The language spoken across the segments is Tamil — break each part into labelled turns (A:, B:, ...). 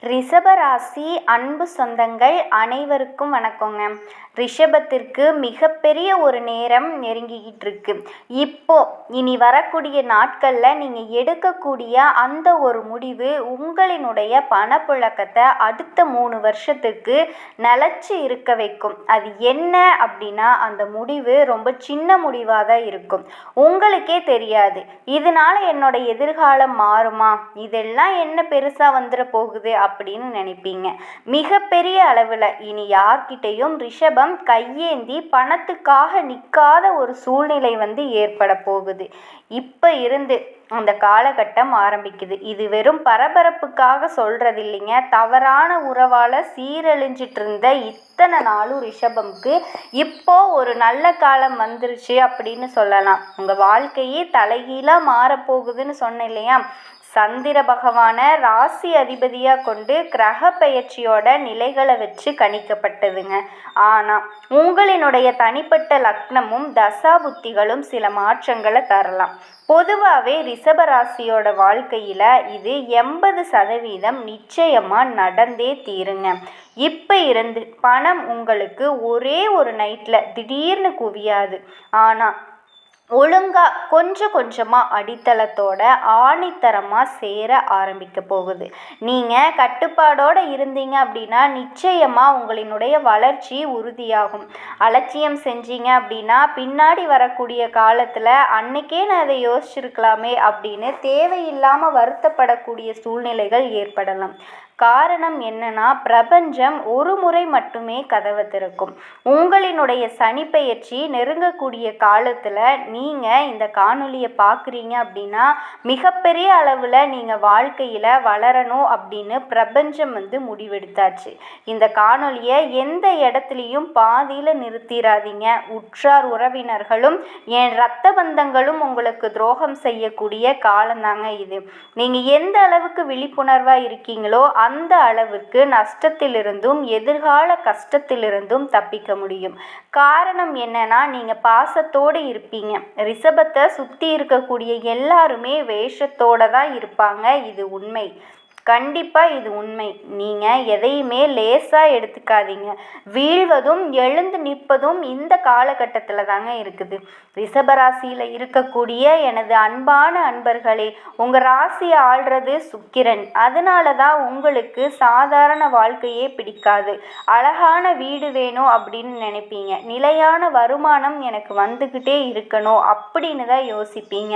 A: ரிஷபராசி அன்பு சொந்தங்கள் அனைவருக்கும் வணக்கங்க. ரிஷபத்திற்கு மிகப்பெரிய ஒரு நேரம் நெருங்கிக்கிட்டு இருக்கு. இனி வரக்கூடிய நாட்களில் நீங்கள் எடுக்கக்கூடிய அந்த ஒரு முடிவு உங்களினுடைய பணப்புழக்கத்தை அடுத்த 3 வருஷத்துக்கு நிலச்சி இருக்க வைக்கும். அது என்ன அப்படின்னா, அந்த முடிவு ரொம்ப சின்ன முடிவாக தான் இருக்கும். உங்களுக்கே தெரியாது இதனால என்னோட எதிர்காலம் மாறுமா, இதெல்லாம் என்ன பெருசாக வந்துட போகுது அப்படின்னு நினைப்பீங்க. மிகப்பெரிய அளவில் இனி யார்கிட்டையும் ரிஷபம் கையேந்தி பணத்துக்காக நிற்காத ஒரு சூழ்நிலை ஏற்பட போகுது. இப்போ இருந்து அந்த காலகட்டம் ஆரம்பிக்குது. இது வெறும் பரபரப்புக்காக சொல்றது இல்லைங்க. தவறான உறவால் சீரழிஞ்சிட்டு இருந்த இத்தனை நாளும் ரிஷபம்க்கு இப்போ ஒரு நல்ல காலம் வந்துருச்சு அப்படின்னு சொல்லலாம். உங்கள் வாழ்க்கையே தலைகீழாக மாறப்போகுதுன்னு சொன்னேன் இல்லையா. சந்திர பகவானை ராசி அதிபதியாக கொண்டு கிரக பெயர்ச்சியோட நிலைகளை வச்சு கணிக்கப்பட்டதுங்க. ஆனால் உங்களினுடைய தனிப்பட்ட லக்னமும் தசா புத்திகளும் சில மாற்றங்களை தரலாம். பொதுவாகவே ரிஷபராசியோட வாழ்க்கையில் இது 80% நிச்சயமாக நடந்தே தீருங்க. இப்போ இருந்து பணம் உங்களுக்கு ஒரே ஒரு நைட்டில் திடீர்னு குவியாது. ஆனால் ஒழுங்காக கொஞ்சம் கொஞ்சமாக அடித்தளத்தோட ஆணித்தரமாக சேர ஆரம்பிக்க போகுது. நீங்கள் கட்டுப்பாடோடு இருந்தீங்க அப்படின்னா நிச்சயமாக உங்களினுடைய வளர்ச்சி உறுதியாகும். அலட்சியம் செஞ்சீங்க அப்படின்னா பின்னாடி வரக்கூடிய காலத்தில் அன்னைக்கே நான் அதை யோசிச்சிருக்கலாமே அப்படின்னு தேவையில்லாமல் வருத்தப்படக்கூடிய சூழ்நிலைகள் ஏற்படலாம். காரணம் என்னன்னா, பிரபஞ்சம் ஒரு முறை மட்டுமே கதவை திறக்கும். உங்களினுடைய சனி பெயர்ச்சி நெருங்கக்கூடிய காலத்தில் நீங்கள் இந்த காணொலியை பார்க்குறீங்க அப்படின்னா மிகப்பெரிய அளவில் நீங்கள் வாழ்க்கையில் வளரணும் அப்படின்னு பிரபஞ்சம் முடிவெடுத்தாச்சு. இந்த காணொலியை எந்த இடத்துலையும் பாதியில் நிறுத்திடாதீங்க. உற்றார் உறவினர்களும் என் இரத்த பந்தங்களும் உங்களுக்கு துரோகம் செய்யக்கூடிய காலம்தாங்க இது. நீங்கள் எந்த அளவுக்கு விழிப்புணர்வாக இருக்கீங்களோ அந்த அளவுக்கு நஷ்டத்திலிருந்தும் எதிர்கால கஷ்டத்திலிருந்தும் தப்பிக்க முடியும். காரணம் என்னன்னா, நீங்கள் பாசத்தோடு இருப்பீங்க. ரிஷபத்தை சுற்றி இருக்கக்கூடிய எல்லாருமே வேஷத்தோடு தான் இருப்பாங்க. இது உண்மை. கண்டிப்பாக இது உண்மை. நீங்கள் எதையுமே லேசாக எடுத்துக்காதீங்க. வீழ்வதும் எழுந்து நிற்பதும் இந்த காலகட்டத்தில் தாங்க இருக்குது. ரிஷபராசியில் இருக்கக்கூடிய எனது அன்பான அன்பர்களே, உங்கள் ராசியை ஆள்றது சுக்கிரன். அதனால தான் உங்களுக்கு சாதாரண வாழ்க்கையே பிடிக்காது. அழகான வீடு வேணும் அப்படின்னு நினைப்பீங்க. நிலையான வருமானம் எனக்கு வந்துக்கிட்டே இருக்கணும் அப்படின்னு தான் யோசிப்பீங்க.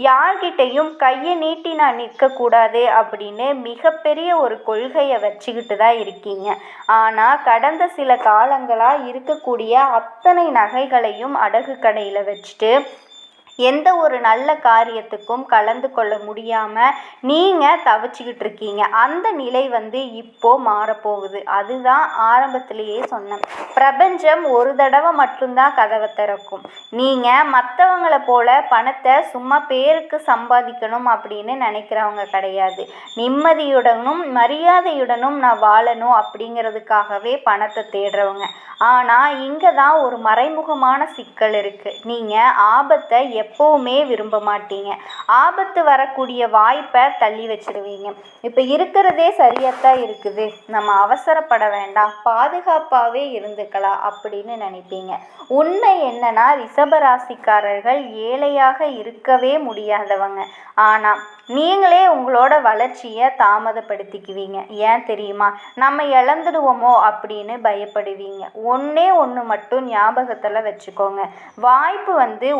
A: யார்கிட்டையும் கையை நீட்டி நான் நிற்கக்கூடாது அப்படின்னு மிகப்பெரிய ஒரு கொள்கையை வச்சுக்கிட்டு தான் இருக்கீங்க. ஆனால் கடந்த சில காலங்களாக இருக்கக்கூடிய அத்தனை நகைகளையும் அடகு கடையில் வச்சுட்டு எந்த ஒரு நல்ல காரியத்துக்கும் கலந்து கொள்ள முடியாமல் நீங்கள் தவிச்சிக்கிட்டு இருக்கீங்க. அந்த நிலை இப்போ மாறப்போகுது. அதுதான் ஆரம்பத்திலேயே சொன்னேன். பிரபஞ்சம் ஒரு தடவை மட்டும்தான் கதவை திறக்கும். நீங்கள் மற்றவங்களை போல பணத்தை சும்மா பேருக்கு சம்பாதிக்கணும் அப்படின்னு நினைக்கிறவங்க கிடையாது. நிம்மதியுடனும் மரியாதையுடனும் நான் வாழணும் அப்படிங்கிறதுக்காகவே பணத்தை தேடுறவங்க. ஆனால் இங்கே தான் ஒரு மறைமுகமான சிக்கல் இருக்குது. நீங்கள் ஆபத்தை எப்போவுமே விரும்ப மாட்டீங்க. ஆபத்து வரக்கூடிய வாய்ப்பை தள்ளி வச்சிருவீங்க. இப்போ இருக்கிறதே சரியாத்தான் இருக்குது, நம்ம அவசரப்பட வேண்டாம், பாதுகாப்பாகவே இருந்துக்கலாம் அப்படின்னு நினைப்பீங்க. உண்மை என்னன்னா, ரிஷபராசிக்காரர்கள் ஏழையாக இருக்கவே முடியாதவங்க. ஆனால் நீங்களே உங்களோட வளர்ச்சியை தாமதப்படுத்திக்குவீங்க. ஏன் தெரியுமா? நம்ம இழந்துடுவோமோ அப்படின்னு பயப்படுவீங்க. ஒன்று மட்டும் ஞாபகத்தில் வச்சுக்கோங்க. வாய்ப்பு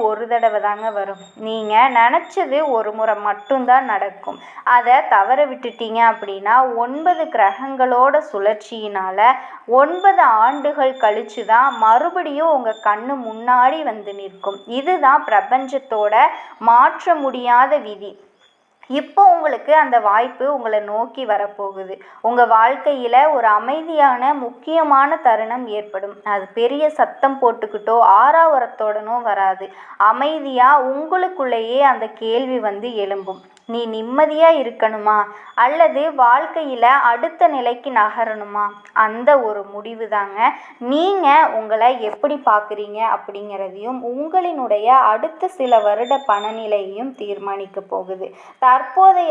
A: ஒரு தடவை தாங்க வரும். நீங்கள் நினச்சது ஒரு முறை மட்டும்தான் நடக்கும். அதை தவற விட்டுட்டீங்க அப்படின்னா 9 கிரகங்களோட சுழற்சியினால் 9 ஆண்டுகள் கழித்து தான் மறுபடியும் உங்கள் கண்ணு முன்னாடி நிற்கும். இதுதான் பிரபஞ்சத்தோட மாற்ற முடியாத விதி. இப்போ உங்களுக்கு அந்த வாய்ப்பு உங்களை நோக்கி வரப்போகுது. உங்கள் வாழ்க்கையில் ஒரு அமைதியான முக்கியமான தருணம் ஏற்படும். அது பெரிய சத்தம் போட்டுக்கிட்டோ ஆறாவரத்தோடனோ வராது. அமைதியாக உங்களுக்குள்ளேயே அந்த கேள்வி எழும்பும். நீ நிம்மதியாக இருக்கணுமா அல்லது வாழ்க்கையில் அடுத்த நிலைக்கு நகரணுமா, அந்த ஒரு முடிவு தாங்க நீங்கள் உங்களை எப்படி பார்க்குறீங்க அப்படிங்கிறதையும் உங்களினுடைய அடுத்த சில வருட பணநிலையையும் தீர்மானிக்க போகுது. தற்போதைய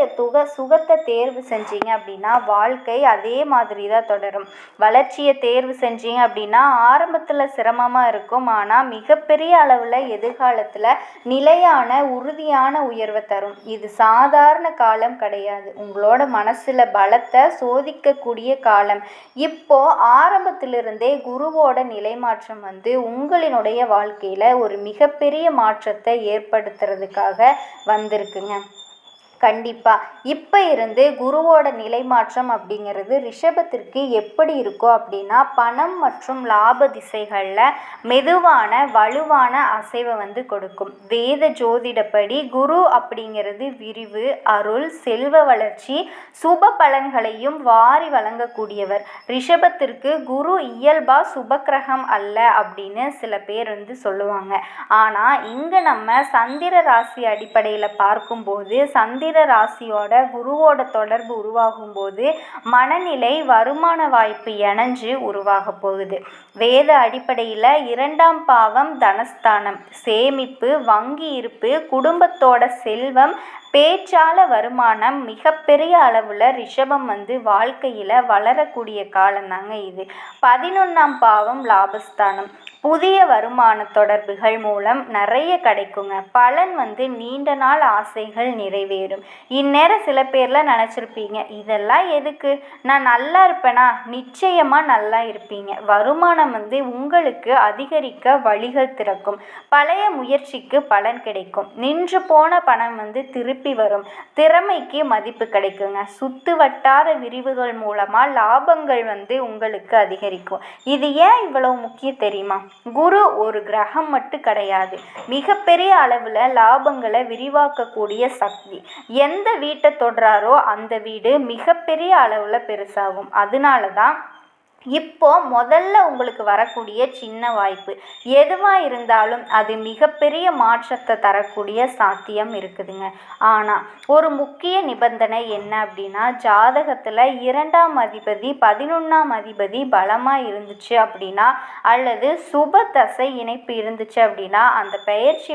A: சுகத்தை தேர்வு செஞ்சீங்க அப்படின்னா வாழ்க்கை அதே மாதிரி தான் தொடரும். வளர்ச்சியை தேர்வு செஞ்சீங்க அப்படின்னா ஆரம்பத்தில் சிரமமாக இருக்கும், ஆனால் மிகப்பெரிய அளவில் எதிர்காலத்தில் நிலையான உறுதியான உயர்வை தரும். இது சாதாரண காலம் கிடையாது, உங்களோட மனசுல பலத்தை சோதிக்கக்கூடிய காலம். இப்போ ஆரம்பத்திலிருந்தே குருவோட நிலை மாற்றம் உங்களினுடைய வாழ்க்கையில ஒரு மிகப்பெரிய மாற்றத்தை ஏற்படுத்துறதுக்காக வந்திருக்குங்க. கண்டிப்பாக இப்போ இருந்து குருவோட நிலை மாற்றம் அப்படிங்கிறது ரிஷபத்திற்கு எப்படி இருக்கும் அப்படின்னா பணம் மற்றும் லாப திசைகளில் மெதுவான வலுவான அசைவை கொடுக்கும். வேத ஜோதிடப்படி குரு அப்படிங்கிறது விரிவு, அருள், செல்வ வளர்ச்சி, சுப பலன்களையும் வாரி வழங்கக்கூடியவர். ரிஷபத்திற்கு குரு இயல்பா சுபக்கிரகம் அல்ல அப்படின்னு சில பேர் சொல்லுவாங்க. ஆனால் இங்கே நம்ம சந்திர ராசி அடிப்படையில் பார்க்கும்போது சந்திர ராசியோட குருவோட தொடர்பு உருவாகும் போது மனநிலை, வருமான வாய்ப்பு இணைஞ்சு உருவாக போகுது. வேத அடிப்படையில் 2ஆம் பாவம் தனஸ்தானம், சேமிப்பு, வங்கி இருப்பு, குடும்பத்தோட செல்வம், பேச்சால வருமானம் மிகப்பெரிய அளவில் ரிஷபம் வாழ்க்கையில் வளரக்கூடிய காலம்தாங்க இது. 11ஆம் பாவம் லாபஸ்தானம், புதிய வருமான தொடர்புகள் மூலம் நிறைய கிடைக்குங்க. பலன் நீண்ட நாள் ஆசைகள் நிறைவேறும். இந்நேரம் சில பேர்லாம் நினச்சிருப்பீங்க, இதெல்லாம் எதுக்கு, நான் நல்லா இருப்பேனா? நிச்சயமாக நல்லா இருப்பீங்க. வருமானம் உங்களுக்கு அதிகரிக்க வழிகள் திறக்கும். பழைய முயற்சிக்கு பலன் கிடைக்கும். நின்று போன பணம் திருப்பி வரும். திறமைக்கு மதிப்பு கிடைக்குங்க. சுத்து வட்டார விரிவுகள் மூலமாக லாபங்கள் உங்களுக்கு அதிகரிக்கும். இது ஏன் இவ்வளவு முக்கியம் தெரியுமா? குரு ஒரு கிரகம் மட்டும் கிடையாது, மிகப்பெரிய அளவில் லாபங்களை விரிவாக்கக்கூடிய சக்தி. எந்த வீட்டை தொடுறாரோ அந்த வீடு மிகப்பெரிய அளவில் பெருசாகும். அதனால தான் இப்போ முதல்ல உங்களுக்கு வரக்கூடிய சின்ன வாய்ப்பு எதுவாக இருந்தாலும் அது மிகப்பெரிய மாற்றத்தை தரக்கூடிய சாத்தியம் இருக்குதுங்க. ஆனால் ஒரு முக்கிய நிபந்தனை என்ன அப்படின்னா, ஜாதகத்தில் 2ஆம் அதிபதி 11ஆம் அதிபதி பலமாக இருந்துச்சு அப்படின்னா அல்லது சுப தசை இணைப்பு இருந்துச்சு அப்படின்னா அந்த பெயர்ச்சி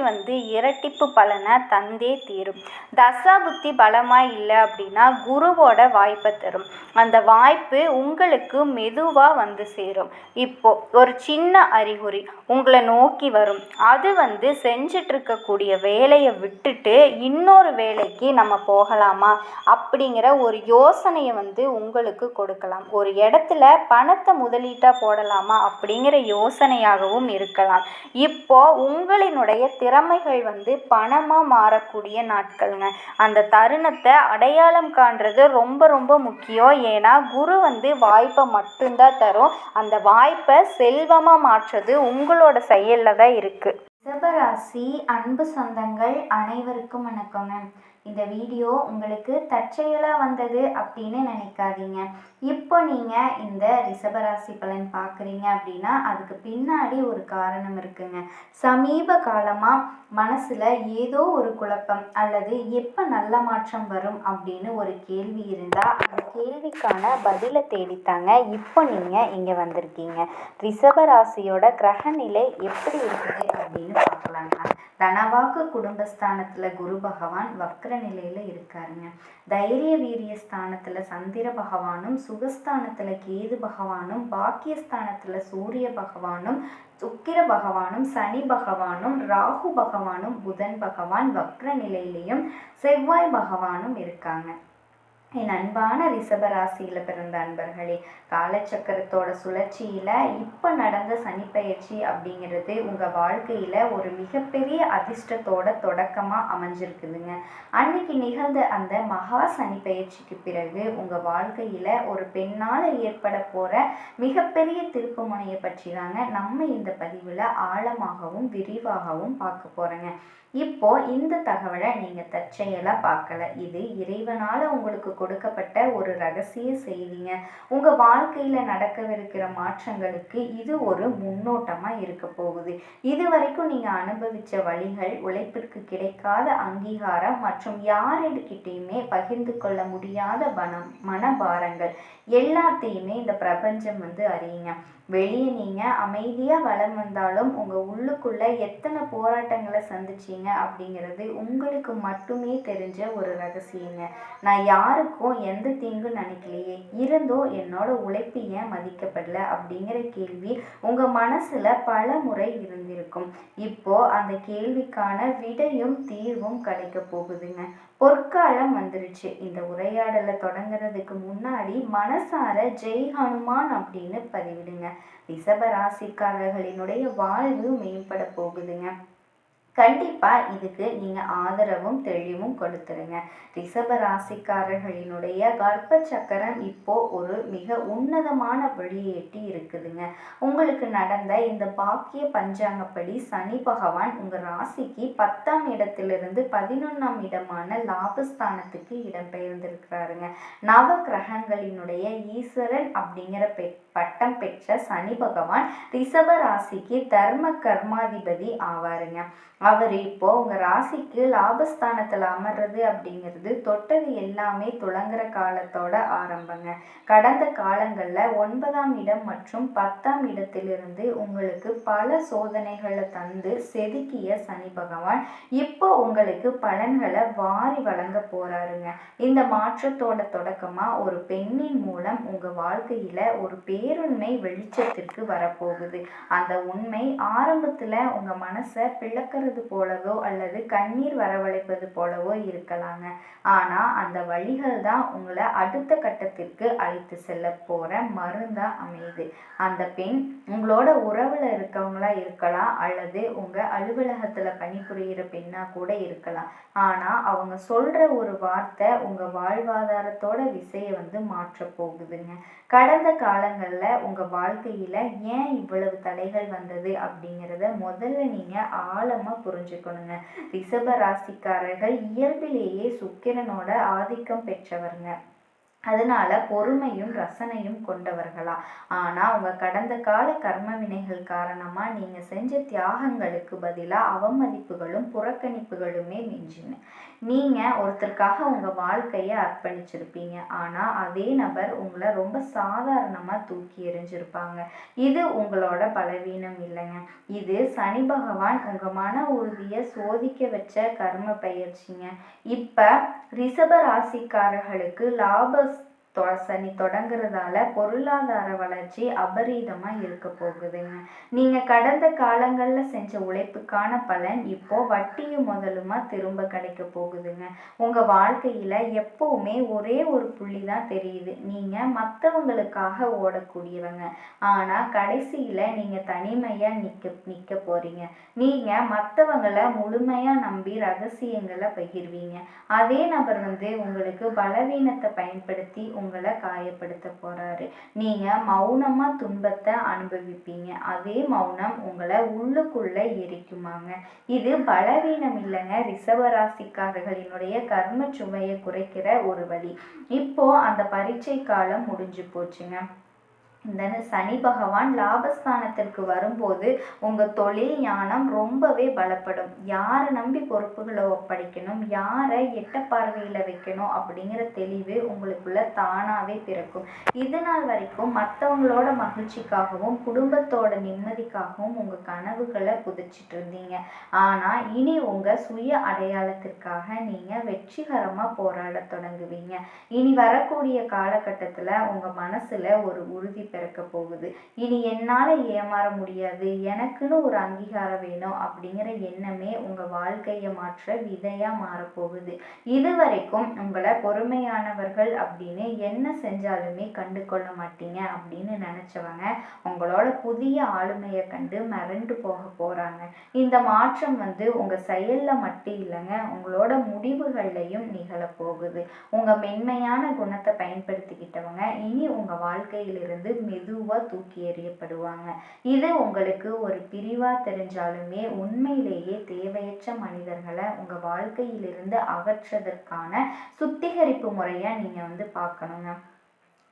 A: இரட்டிப்பு பலனை தந்தே தீரும். தசா புத்தி பலமாக இல்லை அப்படின்னா குருவோட வாய்ப்பை தரும். அந்த வாய்ப்பு உங்களுக்கு மெதுவாக சேரும். இப்போ ஒரு சின்ன அறிகுறி உங்களை நோக்கி வரும். அது செஞ்சிட்டு இருக்கக்கூடிய வேலையை விட்டுட்டு இன்னொரு வேலைக்கு நம்ம போகலாமா அப்படிங்கிற ஒரு யோசனையை உங்களுக்கு கொடுக்கலாம். ஒரு இடத்துல பணத்தை முதலீட்டா போடலாமா அப்படிங்கிற யோசனையாகவும் இருக்கலாம். இப்போ உங்களினுடைய திறமைகள் பணமா மாறக்கூடிய நாட்கள்ங்க. அந்த தருணத்தை அடையாளம் காண்றது ரொம்ப ரொம்ப முக்கியம். ஏன்னா குரு வாய்ப்பை மட்டும்தான் தரும். அந்த வாய்ப்பை செல்வமாக மாற்றுறது உங்களோட செயலில் தான் இருக்குது. ரிஷபராசி அன்பு சொந்தங்கள் அனைவருக்கும் வணக்கங்க. இந்த வீடியோ உங்களுக்கு தற்செயலாக வந்தது அப்படின்னு நினைக்காதீங்க. இப்போ நீங்கள் இந்த ரிஷபராசி பலன் பார்க்குறீங்க அப்படின்னா அதுக்கு பின்னாடி ஒரு காரணம் இருக்குங்க. சமீப காலமாக மனசில் ஏதோ ஒரு குழப்பம் அல்லது எப்போ நல்ல மாற்றம் வரும் அப்படின்னு ஒரு கேள்வி இருந்தால் அந்த கேள்விக்கான பதிலை தேடித்தாங்க இப்போ நீங்கள் இங்கே வந்திருக்கீங்க. ரிஷபராசியோட கிரகநிலை எப்படி இருக்குது அப்படின்னு பார்க்கலாங்க. தனவாக்கு குடும்பஸ்தானத்தில் குரு பகவான் வக்ர நிலையில் இருக்காருங்க. தைரிய வீரிய ஸ்தானத்தில் சந்திர பகவானும், சுகஸ்தானத்தில் கேது பகவானும், பாக்கியஸ்தானத்தில் சூரிய பகவானும், சுக்கிர பகவானும், சனி பகவானும், ராகு பகவானும், புதன் பகவான் வக்ர நிலையிலையும், செவ்வாய் பகவானும் இருக்காங்க. என் அன்பான ரிஷபராசியில் பிறந்த அன்பர்களே, காலச்சக்கரத்தோட சுழற்சியில் இப்போ நடந்த சனிப்பெயர்ச்சி அப்படிங்கிறது உங்கள் வாழ்க்கையில் ஒரு மிகப்பெரிய அதிர்ஷ்டத்தோட தொடக்கமாக அமைஞ்சிருக்குதுங்க. அன்னைக்கு நிகழ்ந்த அந்த மகா சனிப்பெயர்ச்சிக்கு பிறகு உங்கள் வாழ்க்கையில் ஒரு பெண்ணால் ஏற்பட போகிற மிகப்பெரிய திருப்பு முனையை பற்றி தாங்க நம்ம இந்த பதிவில் ஆழமாகவும் விரிவாகவும் பார்க்க போகிறோங்க. இப்போ இந்த தகவலை நீங்கள் தற்செயலாக பார்க்கல, இது இறைவனால் உங்களுக்கு கொடுக்கப்பட்ட ஒரு ரகசிய செய்திங்க. உங்கள் வாழ்க்கையில் நடக்கவிருக்கிற மாற்றங்களுக்கு இது ஒரு முன்னோட்டமாக இருக்க போகுது. இது வரைக்கும் நீங்கள் அனுபவித்த வழிகள், உழைப்பிற்கு கிடைக்காத அங்கீகாரம் மற்றும் யாரிடக்கிட்டையுமே பகிர்ந்து கொள்ள முடியாத மனபாரங்கள் எல்லாத்தையுமே இந்த பிரபஞ்சம் அறியுங்க. வெளியே நீங்கள் அமைதியாக வளம் வந்தாலும் உங்கள் உள்ளுக்குள்ள எத்தனை போராட்டங்களை சந்திச்சீங்க அப்படிங்கிறது உங்களுக்கு மட்டுமே தெரிஞ்ச ஒரு ரகசியங்க. நான் யாருக்கும் எந்த தீங்கும் நினைக்கலையே, இருந்தோ என்னோட உழைப்பு ஏன் மதிக்கப்படல அப்படிங்கிற கேள்வி உங்கள் மனசில் பல முறை இருந்திருக்கும். இப்போ அந்த கேள்விக்கான விடையும் தீர்வும் கிடைக்க போகுதுங்க. பொற்காலம் வந்துருச்சு. இந்த உரையாடலை தொடங்குறதுக்கு முன்னாடி மனசார ஜெய் ஹனுமான் அப்படின்னு பதிவிடுங்க. ரிஷப ராசிக்காரர்களினுடைய வாழ்வு மேம்பட போகுதுங்க. கண்டிப்பாக இதுக்கு நீங்கள் ஆதரவும் தெளிவும் கொடுத்துருங்க. ரிஷப ராசிக்காரர்களினுடைய கர்ப்ப சக்கரம் இப்போது ஒரு மிக உன்னதமான வழியேட்டி இருக்குதுங்க. உங்களுக்கு நடந்த இந்த பாக்கிய பஞ்சாங்கப்படி சனி பகவான் உங்கள் ராசிக்கு 10ஆம் இடத்திலிருந்து 11ஆம் இடமான லாபஸ்தானத்துக்கு இடம்பெயர்ந்திருக்கிறாருங்க. நவ கிரகங்களினுடைய ஈஸ்வரன் அப்படிங்கிற பட்டம் பெற்ற சனி பகவான் ரிஷப ராசிக்கு தர்ம கர்மாதிபதி ஆவாருங்க. அவர் இப்போ உங்கள் ராசிக்கு லாபஸ்தானத்தில் அமர்றது அப்படிங்கிறது தொட்டது எல்லாமே துளங்குற காலத்தோட ஆரம்பங்க. கடந்த காலங்களில் 9ஆம் இடம் மற்றும் 10ஆம் இடத்திலிருந்து உங்களுக்கு பல சோதனைகளை தந்து செதுக்கிய சனி பகவான் இப்போ உங்களுக்கு பலன்களை வாரி வழங்க போறாருங்க. இந்த மாற்றத்தோட தொடக்கமாக ஒரு பெண்ணின் மூலம் உங்கள் வாழ்க்கையில் ஒரு பேருண்மை வெளிச்சத்திற்கு வரப்போகுது. அந்த உண்மை ஆரம்பத்தில் உங்கள் மனசை பிளக்கிற போலவோ அல்லது கண்ணீர் வரவழைப்பது போலவோ இருக்கலாங்க. ஆனா அந்த வழிகள் தான் உங்களை அடுத்த கட்டத்திற்கு அழைத்து செல்ல போற மருந்தா அமையுது. அந்த பெண் உங்களோட உறவுல இருக்கவங்களா இருக்கலாம், அல்லது உங்க அலுவலகத்துல பணிபுரிகிற பெண்ணா கூட இருக்கலாம். ஆனா அவங்க சொல்ற ஒரு வார்த்தை உங்க வாழ்வாதாரத்தோட விசையை மாற்ற போகுதுங்க. கடந்த காலங்கள்ல உங்க வாழ்க்கையில ஏன் இவ்வளவு தடைகள் வந்தது அப்படிங்கிறத முதல்ல நீங்க ஆழமா புரிஞ்சுக்கணுங்க. ரிஷப ராசிக்காரர்கள் இயல்பிலேயே சுக்கிரனோட ஆதிக்கம் பெற்றவருங்க. அதனால பொறுமையும் ரசனையும் கொண்டவர்களா. ஆனா உங்க கடந்த கால கர்ம வினைகள் காரணமா நீங்க செஞ்ச தியாகங்களுக்கு பதிலா அவமதிப்புகளும் புறக்கணிப்புகளுமே மிஞ்சின. நீங்க ஒருத்தருக்காக உங்க வாழ்க்கைய அர்ப்பணிச்சிருப்பீங்க. ஆனா அதே நபர் உங்களை ரொம்ப சாதாரணமா தூக்கி எறிஞ்சிருப்பாங்க. இது உங்களோட பலவீனம் இல்லைங்க. இது சனி பகவான் உங்க மன உறுதியை சோதிக்க வச்ச கர்ம பயிற்சிங்க. இப்ப ரிஷப ராசிக்காரர்களுக்கு சனி தொடங்குறதால பொருளாதார வளர்ச்சி அபரீதமா இருக்க போகுதுங்க. நீங்க கடந்த காலங்கள்ல செஞ்ச உழைப்புக்கான பலன் இப்போ வட்டியும் முதலுமா திரும்ப கிடைக்க போகுதுங்க. உங்க வாழ்க்கையில எப்பவுமே ஒரே ஒரு புள்ளி தான் தெரியுது. நீங்க மற்றவங்களுக்காக ஓடக்கூடியவங்க. ஆனா கடைசியில நீங்க தனிமையா நிக்க போறீங்க. நீங்க மற்றவங்களை முழுமையா நம்பி ரகசியங்களை பகிர்வீங்க. அதே நபர் உங்களுக்கு பலவீனத்தை பயன்படுத்தி உங்களை காயப்படுத்த போறாரு. நீங்க மௌனமா துன்பத்தை அனுபவிப்பீங்க. அதே மௌனம் உங்களை உள்ளுக்குள்ள எரிக்குமாங்க. இது பலவீனம் இல்லைங்க, ரிஷபராசிக்காரர்களினுடைய கர்ம சுமையை குறைக்கிற ஒரு வழி. இப்போ அந்த பரீட்சை காலம் முடிஞ்சு போச்சுங்க. இந்த சனி பகவான் லாபஸ்தானத்திற்கு வரும்போது உங்கள் தொழில் ஞானம் ரொம்பவே பலப்படும். யாரை நம்பி பொறுப்புகளை ஒப்படைக்கணும், யாரை எட்ட பார்வையில் வைக்கணும் அப்படிங்கிற தெளிவு உங்களுக்குள்ள தானாகவே பிறக்கும். இது நாள் வரைக்கும் மற்றவங்களோட மகிழ்ச்சிக்காகவும் குடும்பத்தோட நிம்மதிக்காகவும் உங்கள் கனவுகளை புதைச்சிட்டு இருந்தீங்க. ஆனால் இனி உங்கள் சுய அடையாளத்திற்காக நீங்கள் வெற்றிகரமாக போராட தொடங்குவீங்க. இனி வரக்கூடிய காலகட்டத்தில் உங்கள் மனசில் ஒரு உறுதி பிறக்க போகுது. இனி என்னால ஏமாற முடியாது, எனக்குன்னு ஒரு அங்கீகாரம் வேணும் அப்படிங்கிற எண்ணமே உங்க வாழ்க்கையை மாற்ற விதையா மாறப்போகுது. இதுவரைக்கும் உங்களை பொறுமையானவர்கள் அப்படின்னு என்ன செஞ்சாலுமே கண்டு கொள்ள மாட்டீங்க அப்படின்னு நினைச்சவங்க உங்களோட புதிய ஆளுமையை கண்டு மிரண்டு போக போறாங்க. இந்த மாற்றம் உங்க செயல்ல மட்டும் இல்லைங்க, உங்களோட முடிவுகள்லையும் நிகழப்போகுது. உங்க மென்மையான குணத்தை பயன்படுத்திக்கிட்டவங்க இனி உங்க வாழ்க்கையிலிருந்து மெதுவாக தூக்கி எறியப்படுவாங்க. இது உங்களுக்கு ஒரு பிரிவாக தெரிஞ்சாலுமே உண்மையிலேயே தேவையற்ற மனிதர்களை உங்கள் வாழ்க்கையிலிருந்து அகற்றுவதற்கான சுத்திகரிப்பு முறையை நீங்கள் பார்க்கணுங்க.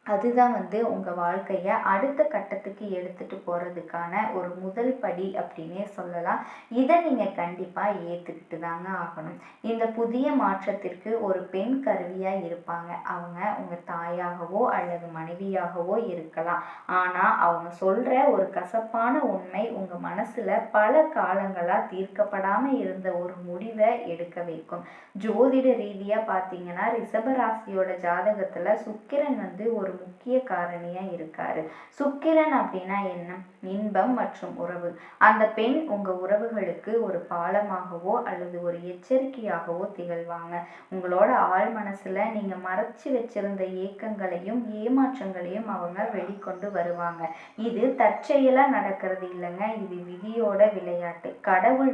A: அதுதான் உங்கள் வாழ்க்கையை அடுத்த கட்டத்துக்கு எடுத்துகிட்டு போகிறதுக்கான ஒரு முதல் படி அப்படின்னே சொல்லலாம். இதை நீங்கள் கண்டிப்பாக ஏற்றுக்கிட்டு தாங்க ஆகணும். இந்த புதிய மாற்றத்திற்கு ஒரு பெண் கருவியாக இருப்பாங்க. அவங்க உங்கள் தாயாகவோ அல்லது மனைவியாகவோ இருக்கலாம். ஆனால் அவங்க சொல்கிற ஒரு கசப்பான உண்மை உங்கள் மனசில் பல காலங்களாக தீர்க்கப்படாமல் இருந்த ஒரு முடிவை எடுக்க வைக்கும். ஜோதிட ரீதியாக பார்த்தீங்கன்னா ரிஷபராசியோட ஜாதகத்தில் சுக்கிரன் ஒரு முக்கிய காரணியா இருக்காரு. சுக்கிரன் அப்படின்னா என்ன? இன்பம் மற்றும் உறவு. அந்த பெண் உங்க உறவுகளுக்கு ஒரு பாலமாகவோ அல்லது ஒரு எச்சரிக்கையாகவோ திகழ்வாங்க. உங்களோட ஆழ் மனசுல நீங்க மறைச்சு வச்சிருந்த ஏக்கங்களையும் ஏமாற்றங்களையும் அவங்க வெளிக்கொண்டு வருவாங்க. இது தற்செயலா நடக்கிறது இல்லைங்க, இது விதியோட விளையாட்டு. கடவுள்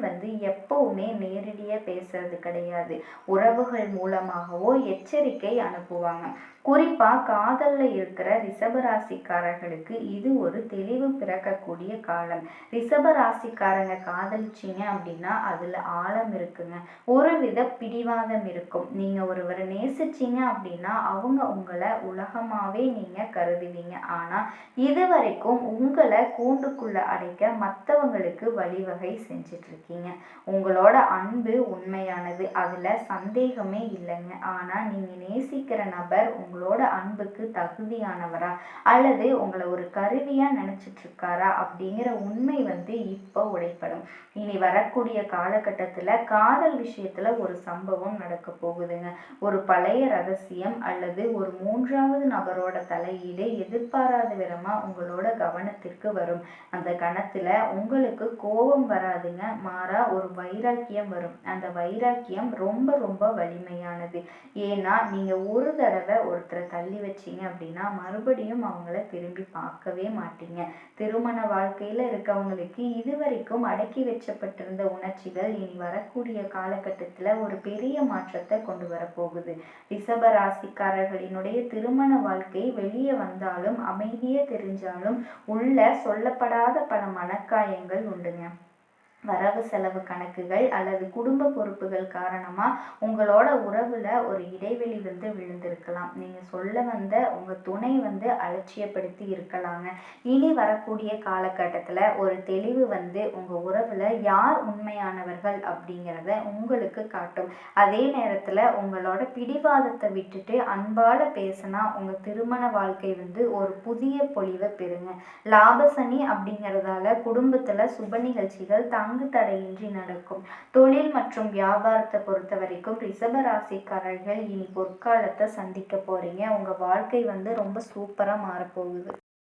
A: எப்பவுமே நேரடியா பேசுறது கிடையாது, உறவுகள் மூலமாகவோ எச்சரிக்கை அனுப்புவாங்க. குறிப்பா காதல்ல இருக்கிற ரிஷபராசிக்காரர்களுக்கு இது ஒரு தெளிவு பிறக்கக்கூடிய காலம். ரிஷபராசிக்காரங்க காதலிச்சிங்க அப்படின்னா அதுல ஆழம் இருக்குங்க, ஒருவித பிடிவாதம் இருக்கும். நீங்க ஒருவரை நேசிச்சிங்க அப்படின்னா அவங்க உங்களை உலகமாவே நீங்க கருதுவீங்க. ஆனா இது வரைக்கும் உங்களை கூண்டுக்குள்ள அடைக்க மற்றவங்களுக்கு வழிவகை செஞ்சிட்டு இருக்கீங்க. உங்களோட அன்பு உண்மையானது, அதுல சந்தேகமே இல்லைங்க. ஆனா நீங்க நேசிக்கிற நபர் உங்களோட அன்புக்கு தகுதியானவரா அல்லது உங்களை ஒரு கருவியா நினைச்சிட்டு இருக்காரா அப்படிங்கிற உண்மை இப்போ உடைப்படும். இனி வரக்கூடிய காலகட்டத்துல காதல் விஷயத்துல ஒரு சம்பவம் நடக்க போகுதுங்க. ஒரு பழைய ரகசியம் அல்லது ஒரு மூன்றாவது நபரோட தலையீடு எதிர்பாராத விதமா உங்களோட கவனத்திற்கு வரும். அந்த கணத்துல உங்களுக்கு கோபம் வராதுங்க, மாறா ஒரு வைராக்கியம் வரும். அந்த வைராக்கியம் ரொம்ப ரொம்ப வலிமையானது. ஏன்னா நீங்க ஒரு தடவை ஒருத்தரை தள்ளி வச்சீங்க அப்படின்னா மறுபடியும் அவங்கள திரும்பி பார்க்கவே மாட்டீங்க. திருமண வாழ்க்கையில இருக்கவங்களுக்கு இதுவரைக்கும் அடக்கி வச்சப்பட்டிருந்த உணர்ச்சிகள் இனி வரக்கூடிய காலகட்டத்துல ஒரு பெரிய மாற்றத்தை கொண்டு வரப்போகுது. ரிஷப ராசிக்காரர்களினுடைய திருமண வாழ்க்கை வெளியே வந்தாலும் அமைதியே தெரிஞ்சாலும் உள்ள சொல்லப்படாத பல மனக்காயங்கள் உண்டுங்க. வரவு செலவு கணக்குகள் அல்லது குடும்ப பொறுப்புகள் காரணமா உங்களோட உறவுல ஒரு இடைவெளி விழுந்திருக்கலாம். நீங்க சொல்ல வந்த உங்க துணை அலட்சியப்படுத்தி இருக்கலாங்க. இனி வரக்கூடிய காலகட்டத்துல ஒரு தெளிவு உங்க உறவுல யார் உண்மையானவர்கள் அப்படிங்கிறத உங்களுக்கு காட்டும். அதே நேரத்துல உங்களோட பிடிவாதத்தை விட்டுட்டு அன்பால பேசினா உங்க திருமண வாழ்க்கை ஒரு புதிய பொலிவை பெறுங்க. லாபசனி அப்படிங்கிறதால குடும்பத்துல சுப நிகழ்ச்சிகள் தங்கு தடையின்றி நடக்கும். தொழில் மற்றும் வியாபாரத்தை பொறுத்த வரைக்கும் ரிஷப ராசிக்காரர்கள் இனி பொற்காலத்தை சந்திக்க போறீங்க. உங்க வாழ்க்கை ரொம்ப சூப்பரா மாறப்போகுது.